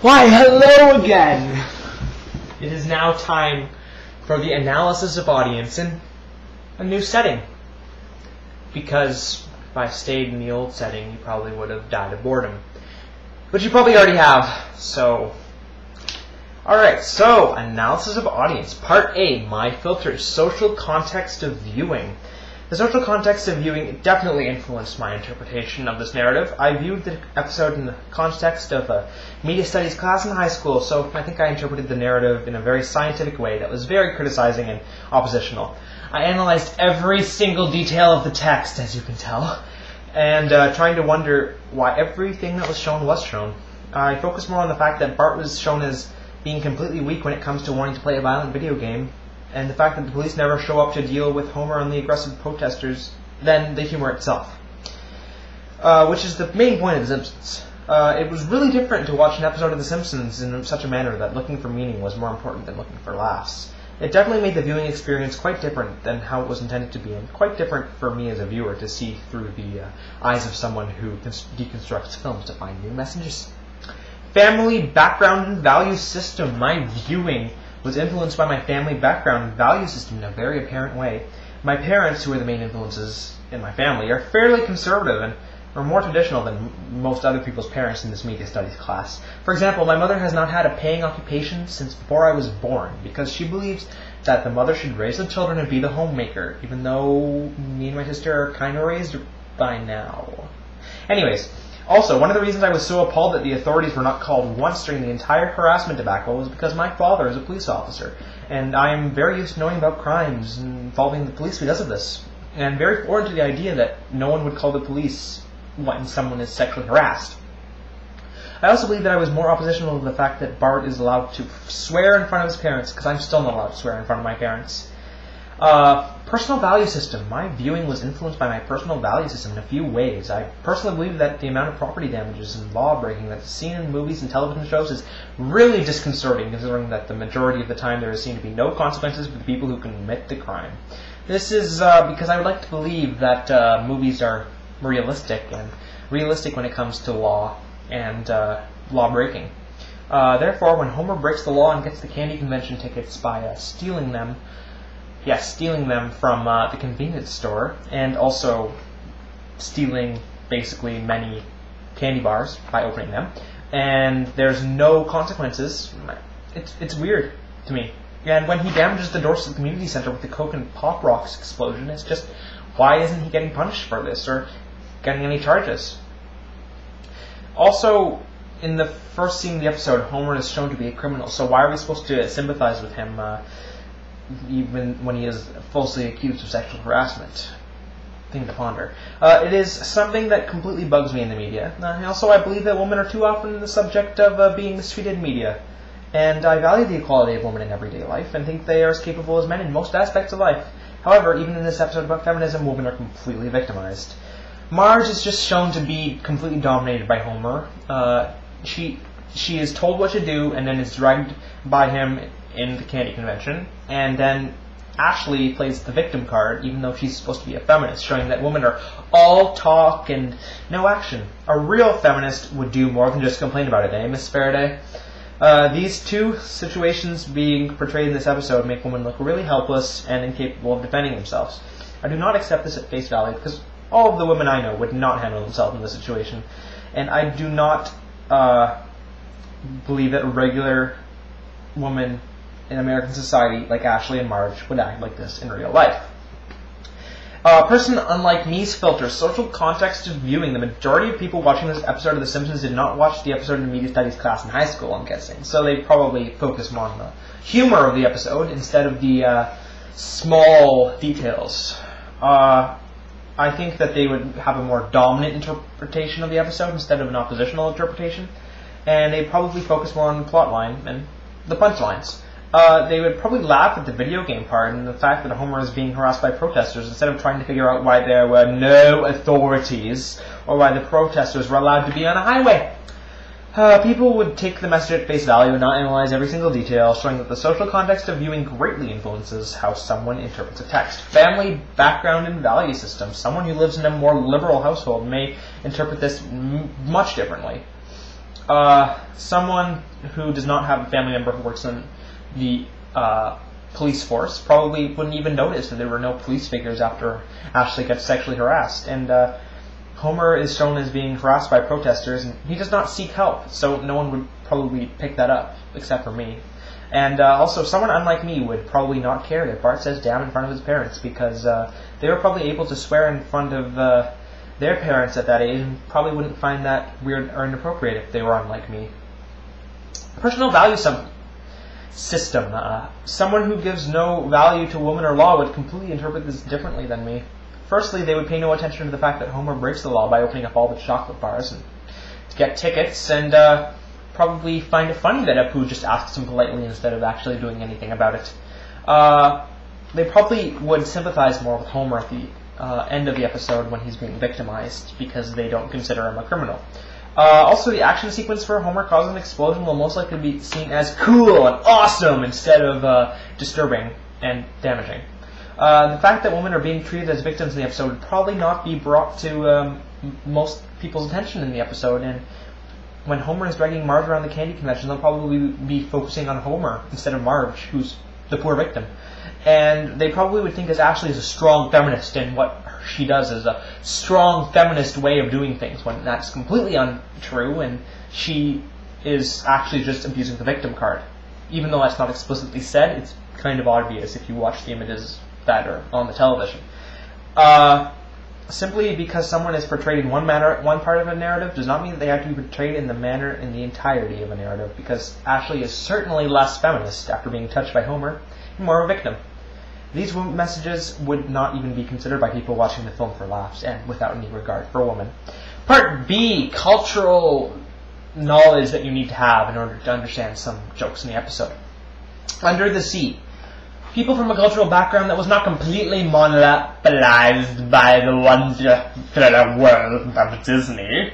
Why, hello again! It is now time for the analysis of audience in a new setting. Because if I stayed in the old setting, you probably would have died of boredom. Which you probably already have, so... Alright, so, analysis of audience. Part A, my filters, social context of viewing. The social context of viewing definitely influenced my interpretation of this narrative. I viewed the episode in the context of a media studies class in high school, so I think I interpreted the narrative in a very scientific way that was very criticizing and oppositional. I analyzed every single detail of the text, as you can tell, and trying to wonder why everything that was shown. I focused more on the fact that Bart was shown as being completely weak when it comes to wanting to play a violent video game, and the fact that the police never show up to deal with Homer and the aggressive protesters, than the humor itself. Which is the main point of The Simpsons. It was really different to watch an episode of The Simpsons in such a manner that looking for meaning was more important than looking for laughs. It definitely made the viewing experience quite different than how it was intended to be, and quite different for me as a viewer to see through the eyes of someone who deconstructs films to find new messages. Family background and value system. My viewing was influenced by my family background and value system in a very apparent way. My parents, who are the main influences in my family, are fairly conservative and are more traditional than most other people's parents in this media studies class. For example, my mother has not had a paying occupation since before I was born, because she believes that the mother should raise the children and be the homemaker, even though me and my sister are kind of raised by now. Anyways, also, one of the reasons I was so appalled that the authorities were not called once during the entire harassment debacle was because my father is a police officer, and I am very used to knowing about crimes involving the police because of this, and very foreign to the idea that no one would call the police when someone is sexually harassed. I also believe that I was more oppositional to the fact that Bart is allowed to swear in front of his parents, because I'm still not allowed to swear in front of my parents. Personal value system. My viewing was influenced by my personal value system in a few ways. I personally believe that the amount of property damages and law breaking that's seen in movies and television shows is really disconcerting, considering that the majority of the time there is seen to be no consequences for the people who commit the crime. This is because I would like to believe that movies are realistic when it comes to law and law breaking. Therefore, when Homer breaks the law and gets the candy convention tickets by stealing them from the convenience store, and also stealing basically many candy bars by opening them, and there's no consequences, it's weird to me. And when he damages the doors to the community center with the Coke and Pop Rocks explosion, it's just, why isn't he getting punished for this, or getting any charges? Also, in the first scene of the episode, Homer is shown to be a criminal, so why are we supposed to sympathize with him even when he is falsely accused of sexual harassment? Thing to ponder. It is something that completely bugs me in the media. Also, I believe that women are too often the subject of being mistreated in media. And I value the equality of women in everyday life, and think they are as capable as men in most aspects of life. However, even in this episode about feminism, women are completely victimized. Marge is just shown to be completely dominated by Homer. She is told what to do, and then is dragged by him in the candy convention, and then Ashley plays the victim card, even though she's supposed to be a feminist, showing that women are all talk and no action. A real feminist would do more than just complain about it, eh, Miss Faraday? These two situations being portrayed in this episode make women look really helpless and incapable of defending themselves. I do not accept this at face value, because all of the women I know would not handle themselves in this situation, and I do not believe that a regular woman in American society, like Ashley and Marge, would act like this in real life. A person unlike me's filter, social context of viewing. The majority of people watching this episode of The Simpsons did not watch the episode in the media studies class in high school, I'm guessing. So they probably focus more on the humor of the episode instead of the small details. I think that they would have a more dominant interpretation of the episode instead of an oppositional interpretation. And they'd probably focus more on the plot line and the punchlines. They would probably laugh at the video game part and the fact that Homer is being harassed by protesters instead of trying to figure out why there were no authorities or why the protesters were allowed to be on a highway. People would take the message at face value and not analyze every single detail, showing that the social context of viewing greatly influences how someone interprets a text. Family, background, and value system. Someone who lives in a more liberal household may interpret this much differently. Someone who does not have a family member who works in the police force probably wouldn't even notice that there were no police figures after Ashley gets sexually harassed. And Homer is shown as being harassed by protesters, and he does not seek help, so no one would probably pick that up, except for me. And also, someone unlike me would probably not care that Bart says damn in front of his parents, because they were probably able to swear in front of their parents at that age, and probably wouldn't find that weird or inappropriate if they were unlike me. Personal value system. Someone who gives no value to woman or law would completely interpret this differently than me. Firstly, they would pay no attention to the fact that Homer breaks the law by opening up all the chocolate bars and to get tickets, and probably find it funny that Apu just asks him politely instead of actually doing anything about it. They probably would sympathize more with Homer at the end of the episode when he's being victimized, because they don't consider him a criminal. Also, the action sequence for Homer causing an explosion will most likely be seen as cool and awesome instead of disturbing and damaging. The fact that women are being treated as victims in the episode would probably not be brought to most people's attention in the episode, and when Homer is dragging Marge around the candy convention, they'll probably be focusing on Homer instead of Marge, who's the poor victim. And they probably would think as Ashley is a strong feminist, and what she does is a strong feminist way of doing things, when that's completely untrue, and she is actually just abusing the victim card. Even though that's not explicitly said, it's kind of obvious if you watch the images that are on the television. Simply because someone is portrayed in one part of a narrative does not mean that they have to be portrayed in the entirety of a narrative, because Ashley is certainly less feminist after being touched by Homer, and more of a victim. These messages would not even be considered by people watching the film for laughs and without any regard for women. Part B, cultural knowledge that you need to have in order to understand some jokes in the episode. Under the Sea. People from a cultural background that was not completely monopolized by the wonderful world of Disney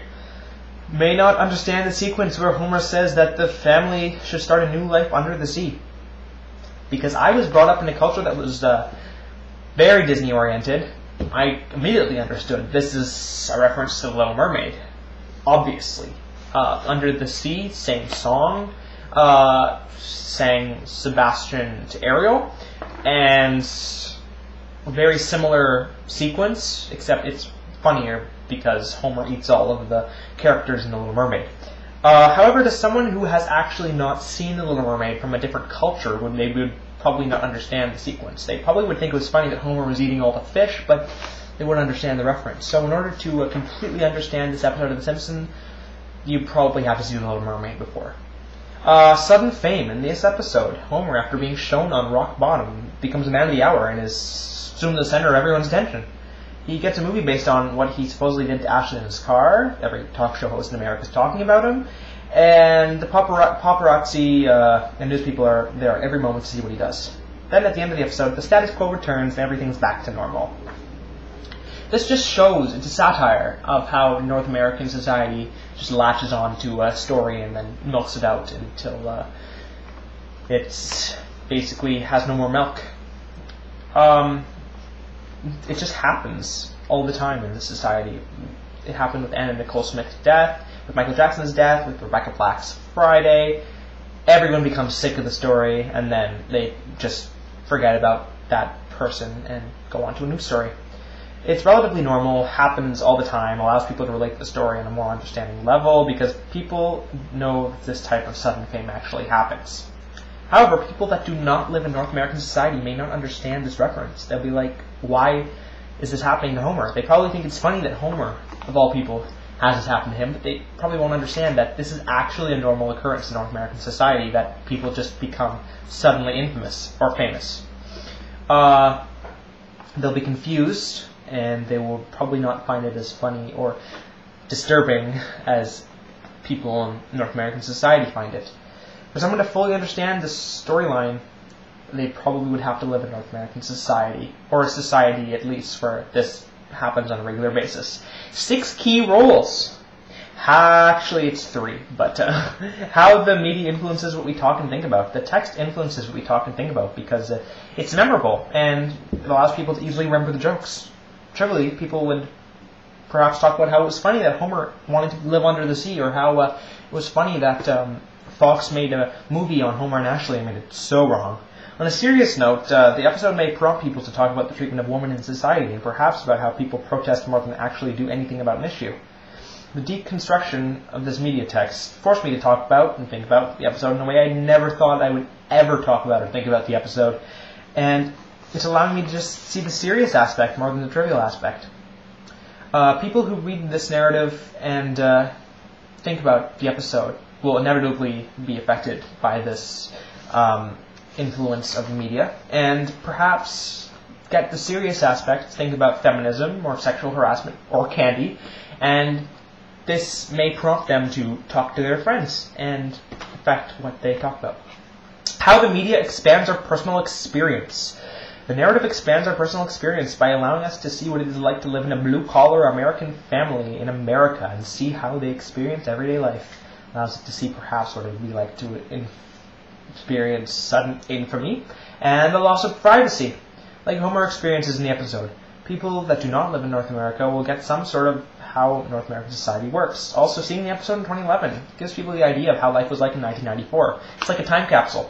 may not understand the sequence where Homer says that the family should start a new life under the sea. Because I was brought up in a culture that was very Disney-oriented, I immediately understood this is a reference to The Little Mermaid. Obviously. Under the Sea, same song, sang Sebastian to Ariel, and very similar sequence, except it's funnier because Homer eats all of the characters in The Little Mermaid. However, to someone who has actually not seen The Little Mermaid from a different culture, they would probably not understand the sequence. They probably would think it was funny that Homer was eating all the fish, but they wouldn't understand the reference. So in order to completely understand this episode of The Simpsons, you probably have to see The Little Mermaid before. Sudden fame. In this episode, Homer, after being shown on rock bottom, becomes a man of the hour and is soon the center of everyone's attention. He gets a movie based on what he supposedly did to Ashley in his car. Every talk show host in America is talking about him. And the paparazzi and news people are there every moment to see what he does. Then at the end of the episode, the status quo returns and everything's back to normal. This just shows, it's a satire of how North American society just latches on to a story and then milks it out until it basically has no more milk. It just happens all the time in this society. It happened with Anna Nicole Smith's death, with Michael Jackson's death, with Rebecca Black's Friday. Everyone becomes sick of the story, and then they just forget about that person and go on to a new story. It's relatively normal, happens all the time, allows people to relate to the story on a more understanding level, because people know that this type of sudden fame actually happens. However, people that do not live in North American society may not understand this reference. They'll be like, why is this happening to Homer? They probably think it's funny that Homer, of all people, has this happen to him, but they probably won't understand that this is actually a normal occurrence in North American society, that people just become suddenly infamous or famous. They'll be confused, and they will probably not find it as funny or disturbing as people in North American society find it. For someone to fully understand this storyline, they probably would have to live in North American society, or a society at least where this happens on a regular basis. 6 key roles. Actually, it's 3, but how the media influences what we talk and think about. The text influences what we talk and think about because it's memorable, and it allows people to easily remember the jokes. Trivially, people would perhaps talk about how it was funny that Homer wanted to live under the sea, or how it was funny that Fox made a movie on Homer and Ashley and made it so wrong. On a serious note, the episode may prompt people to talk about the treatment of women in society, and perhaps about how people protest more than actually do anything about an issue. The deconstruction of this media text forced me to talk about and think about the episode in a way I never thought I would ever talk about or think about the episode, and it's allowing me to just see the serious aspect more than the trivial aspect. People who read this narrative and think about the episode will inevitably be affected by this influence of media, and perhaps get the serious aspect, think about feminism or sexual harassment or candy, and this may prompt them to talk to their friends and affect what they talk about. How the media expands our personal experience. The narrative expands our personal experience by allowing us to see what it is like to live in a blue-collar American family in America and see how they experience everyday life. It allows us to see perhaps what it would be like to experience sudden infamy and the loss of privacy, like Homer experiences in the episode. People that do not live in North America will get some sort of how North American society works. Also, seeing the episode in 2011 gives people the idea of how life was like in 1994. It's like a time capsule.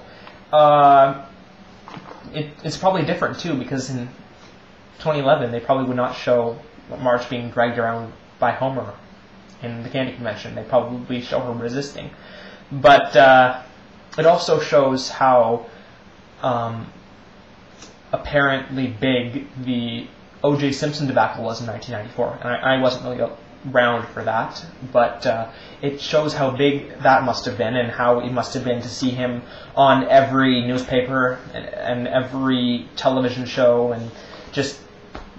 It's probably different too, because in 2011 they probably would not show Marge being dragged around by Homer in the candy convention. They'd probably show her resisting. But it also shows how apparently big the O.J. Simpson debacle was in 1994. And I wasn't really around for that, but it shows how big that must have been, and how it must have been to see him on every newspaper and every television show, and just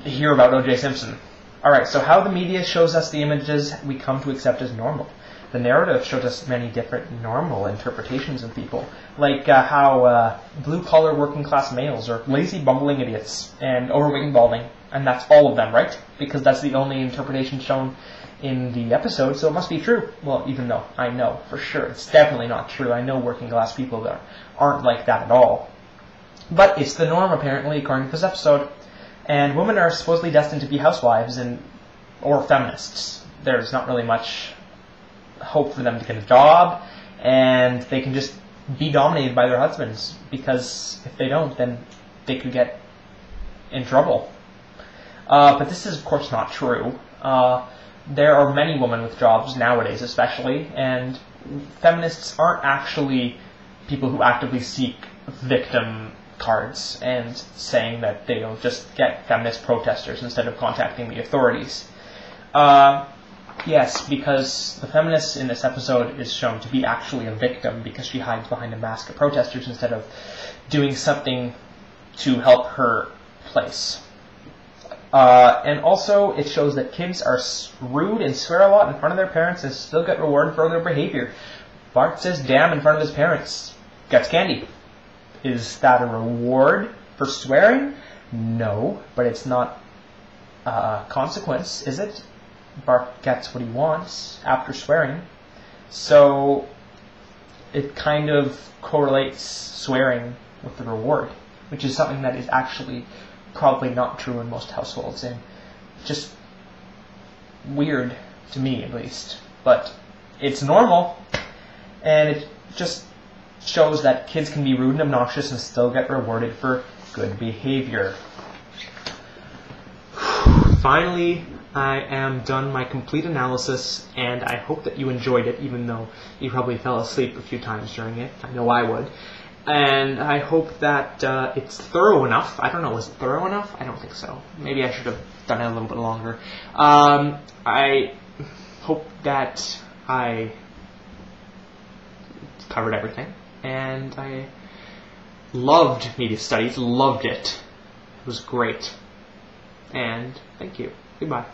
hear about O.J. Simpson. Alright, so how the media shows us the images we come to accept as normal. The narrative shows us many different normal interpretations of people, like how blue-collar working-class males are lazy, bumbling idiots, and overweight and balding, and that's all of them, right? Because that's the only interpretation shown in the episode, so it must be true. Well, even though I know for sure it's definitely not true. I know working-class people that aren't like that at all. But it's the norm, apparently, according to this episode. And women are supposedly destined to be housewives or feminists. There's not really much hope for them to get a job, and they can just be dominated by their husbands, because if they don't, then they could get in trouble. But this is, of course, not true. There are many women with jobs nowadays, especially, and feminists aren't actually people who actively seek victim cards and saying that they'll just get feminist protesters instead of contacting the authorities. Yes, because the feminist in this episode is shown to be actually a victim because she hides behind a mask of protesters instead of doing something to help her place. And also, it shows that kids are rude and swear a lot in front of their parents and still get rewarded for their behavior. Bart says damn in front of his parents. Gets candy. Is that a reward for swearing? No, but it's not a consequence, is it? Bart gets what he wants after swearing. So it kind of correlates swearing with the reward, which is something that is actually probably not true in most households, and just weird to me, at least. But it's normal, and it just shows that kids can be rude and obnoxious and still get rewarded for good behavior. Finally, I am done my complete analysis, and I hope that you enjoyed it, even though you probably fell asleep a few times during it. I know I would. And I hope that it's thorough enough. I don't know, was it thorough enough? I don't think so. Maybe I should have done it a little bit longer. I hope that I covered everything. And I loved media studies, loved it. It was great. And thank you. Goodbye.